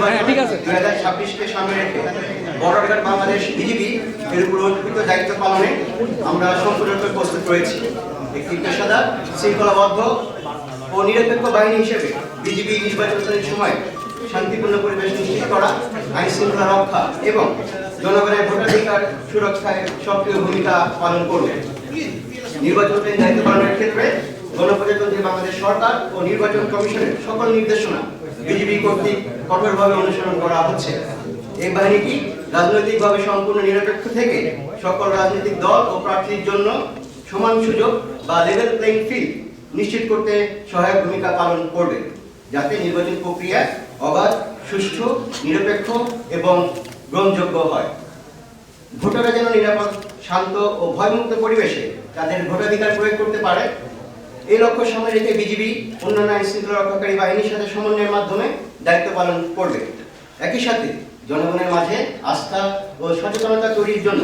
2026-কে সামনে রেখে border guard Bangladesh BGB এর উপর অর্পিত দায়িত্ব পালনে আমরা সম্পূর্ণরূপে প্রস্তুত রয়েছি। একটি পেশাদার, শৃঙ্খলাবদ্ধ ও নিরপেক্ষ বাহিনী হিসেবে বিজিবি নির্বাচনের সময় শান্তিপূর্ণ পরিবেশ নিশ্চিত করা, আইন শৃঙ্খলা রক্ষা এবং জনগণের ভোটাধিকার সুরক্ষায় সক্রিয় ভূমিকা পালন করবে। নির্বাচনের দায়িত্ব পালনের ক্ষেত্রে গণপ্রজাতন্ত্রী বাংলাদেশ সরকার ও নির্বাচন কমিশনের সকল নির্দেশনা বিজিবি কর্তৃক কঠোরভাবে অনুসরণ করা হচ্ছে। এই বাহিনীটি রাজনৈতিকভাবে সম্পূর্ণ নিরপেক্ষ থেকে সকল রাজনৈতিক দল ও প্রার্থীর জন্য সমান সুযোগ বা লেভেল প্লেইং ফিল্ড নিশ্চিত করতে সহায়ক ভূমিকা পালন করবে, যাতে নির্বাচন প্রক্রিয়া অবাধ, সুষ্ঠু, নিরপেক্ষ এবং গ্রহণযোগ্য হয়। ভোটাররা যেন নিরাপদ, শান্ত ও ভয়মুক্ত পরিবেশে তাদের ভোটাধিকার প্রয়োগ করতে পারে, এই লক্ষ্য সামনে রেখে বিজিবি অন্যান্য আইন শৃঙ্খলা রক্ষাকারী বাহিনীর সাথে সমন্বয়ের মাধ্যমে দায়িত্ব পালন করবে। একই সাথে জনগণের মাঝে আস্থা ও সচেতনতা তৈরির জন্য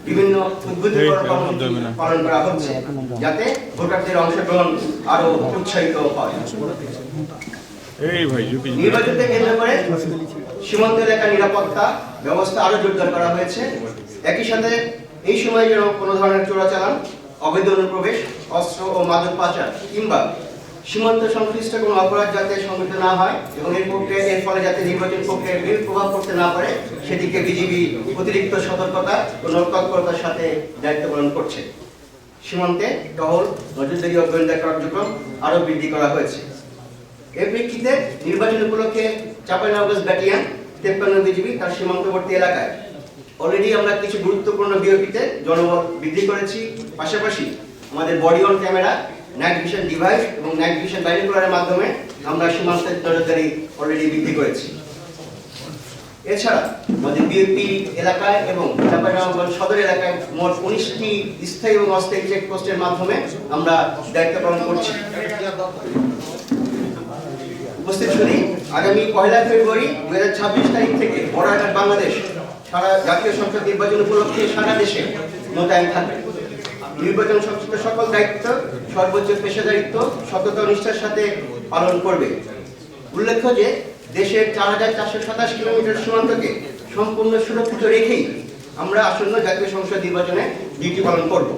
বিভিন্ন উদ্বুদ্ধকর কর্মসূচি পালন করা হচ্ছে, যাতে ভোটারদের অংশগ্রহণ আরো উৎসাহিত হয়। নির্বাচনকে কেন্দ্র করে সীমান্ত এলাকার নিরাপত্তা ব্যবস্থা আরো জোরদার করা হয়েছে। একই সাথে এই সময় যেন কোনো ধরনের চোরাচালান, অবৈধ অনুপ্রবেশ, অস্ত্র ও মাদক পাচার কিংবা সীমান্ত সংশ্লিষ্ট কোনো অপরাধ যাতে সংঘটিত না হয় এবং এর ফলে যাতে নির্বাচন প্রক্রিয়ায় বিরূপ প্রভাব পড়তে না পারে, সেদিকে বিজিবি অতিরিক্ত সতর্কতা ও তৎপরতার সাথে দায়িত্ব পালন করছে। সীমান্তে টহল, নজরদারি ও গোয়েন্দা কার্যক্রম আরো বৃদ্ধি করা হয়েছে। এর প্রেক্ষিতে নির্বাচন উপলক্ষে চাঁপাইনবাবগঞ্জ ব্যাটালিয়ন 53 বিজিবি তার সীমান্তবর্তী এলাকায় অলরেডি আমরা কিছু গুরুত্বপূর্ণ বিওপিতে জনবল বৃদ্ধি করেছি। পাশাপাশি আমাদের body on camera, night vision device এবং নাইট ভিশন বাইনোকুলারের মাধ্যমে আমরা সীমান্তের নজরদারি অলরেডি বৃদ্ধি করেছি। এছাড়া আমাদের বিওপি এলাকায় এবং চাঁপাইনবাবগঞ্জ সদর এলাকায় মোট 19টি স্থায়ী এবং অস্থায়ী চেকপোস্টের মাধ্যমে আমরা দায়িত্ব পালন করছি। উপস্থিত শুনি, আগামী 1 ফেব্রুয়ারি 2026 তারিখ থেকে বর্ডার গার্ড বাংলাদেশ সারা জাতীয় সংসদ নির্বাচন উপলক্ষে সারা দেশে মোতায়েন থাকবে। নির্বাচন সংশ্লিষ্ট সকল দায়িত্ব সর্বোচ্চ পেশাদারিত্ব, সততা ও নিষ্ঠার সাথে পালন করবে। উল্লেখ্য যে দেশের 4427 কিলোমিটার সীমান্তকে সম্পূর্ণ সুরক্ষিত রেখেই আমরা আসন্ন জাতীয় সংসদ নির্বাচনে ডিউটি পালন করব।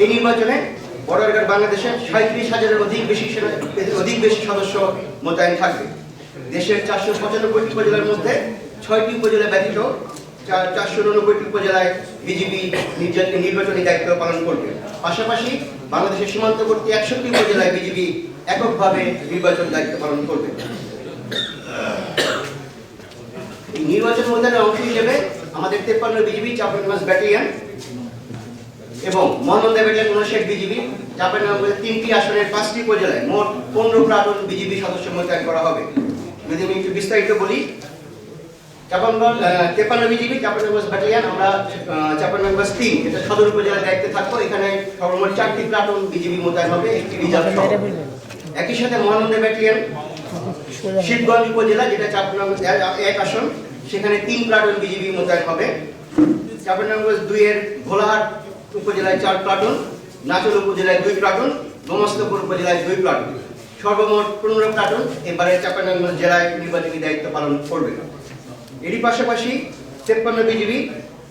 এই নির্বাচনে বর্ডার গার্ড বাংলাদেশের 37,000-এর অধিক বেশি সদস্য মোতায়েন থাকবে। দেশের 495টি উপজেলার মধ্যে 6টি উপজেলা ব্যতীত 499টি উপজেলায় বিজিবি নির্বাচনী দায়িত্ব পালন করবে। পাশাপাশি বাংলাদেশের সীমান্তবর্তী 61টি উপজেলায় বিজিবি এককভাবে নির্বাচন দায়িত্ব পালন করবে। নির্বাচন মোতায়েনের অংশ হিসেবে আমাদের 53 বিজিবি চাঁপাইনবাবগঞ্জ ব্যাটালিয়ন এবং মহানন্দা ব্যাটালিয়ন 59 বিজিবি চাঁপাইনবাবগঞ্জের 3টি আসনের 5টি উপজেলায় মোট 15 প্লাটুন বিজিবি সদস্য মোতায়েন করা হবে। যদি আমি একটু বিস্তারিত বলি, 53 বিজিবি চাঁপাইনবাবগঞ্জ ব্যাটালিয়ন আমরা চাঁপাইনবাবগঞ্জ 3 এটা সদর উপজেলার দায়িত্বে থাকবো। এখানে সর্বমোট 4টি প্লাটুন বিজিবি মোতায়েন হবে, একটি রিজার্ভ সহ। একই সাথে মহানন্দা ব্যাটালিয়ন শিবগঞ্জ উপজেলা, যেটা চাঁপাইনবাবগঞ্জ 1 আসন, সেখানে 3 প্লাটুন বিজিবি মোতায়েন হবে। চাঁপাইনবাবগঞ্জ 2 এর ভোলাহাট উপজেলায় 4 প্লাটুন, নাচল উপজেলায় 2 প্লাটুন, গোমস্তাপুর উপজেলায় 2 প্লাটুন, সর্বমোট 15 প্লাটুন এবারে চাঁপাইনবাবগঞ্জ জেলায় নির্বাচনী দায়িত্ব পালন করবে। এরই পাশাপাশি 53 বিজিবি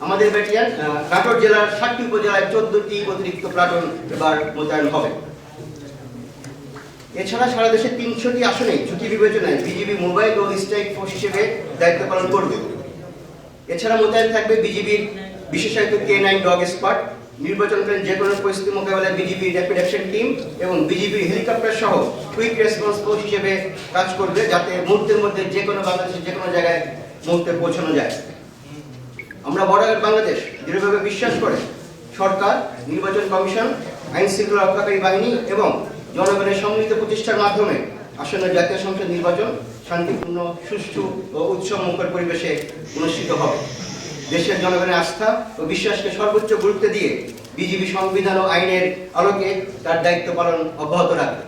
আমাদের ব্যাটালিয়ন নাটোর জেলার 7টি উপজেলায় 14টি অতিরিক্ত প্লাটুন এবার মোতায়েন হবে। এছাড়া সারা দেশে 300টি আসনে ঝুঁকি বিবেচনায় বিজিবি মোবাইল ও স্ট্রাইক ফোর্স হিসেবে দায়িত্ব পালন করবে। এছাড়া মোতায়েন থাকবে বিজিবির বিশেষায়িত K9 ডগ স্কোয়াড, নির্বাচনকালীন যে কোনো পরিস্থিতি মোকাবেলায় বিজিবি র্যাপিড অ্যাকশন টিম এবং বিজিবি হেলিকপ্টার সহ কুইক রেসপন্স ফোর্স হিসেবে কাজ করবে, যাতে মুহূর্তের মধ্যে যে কোনো বাংলাদেশের যে কোনো জায়গায় মুহূর্তে পৌঁছানো যায়। আমরা বর্ডার গার্ড বাংলাদেশ দৃঢ়ভাবে বিশ্বাস করে সরকার, নির্বাচন কমিশন, আইন শৃঙ্খলা রক্ষাকারী বাহিনী এবং জনগণের সম্মিলিত প্রচেষ্টার মাধ্যমে আসন্ন জাতীয় সংসদ নির্বাচন শান্তিপূর্ণ, সুষ্ঠু ও উৎসবমুখর পরিবেশে অনুষ্ঠিত হবে। দেশের জনগণের আস্থা ও বিশ্বাসকে সর্বোচ্চ গুরুত্ব দিয়ে বিজিবি সংবিধান ও আইনের আলোকে তার দায়িত্ব পালন অব্যাহত রাখবে।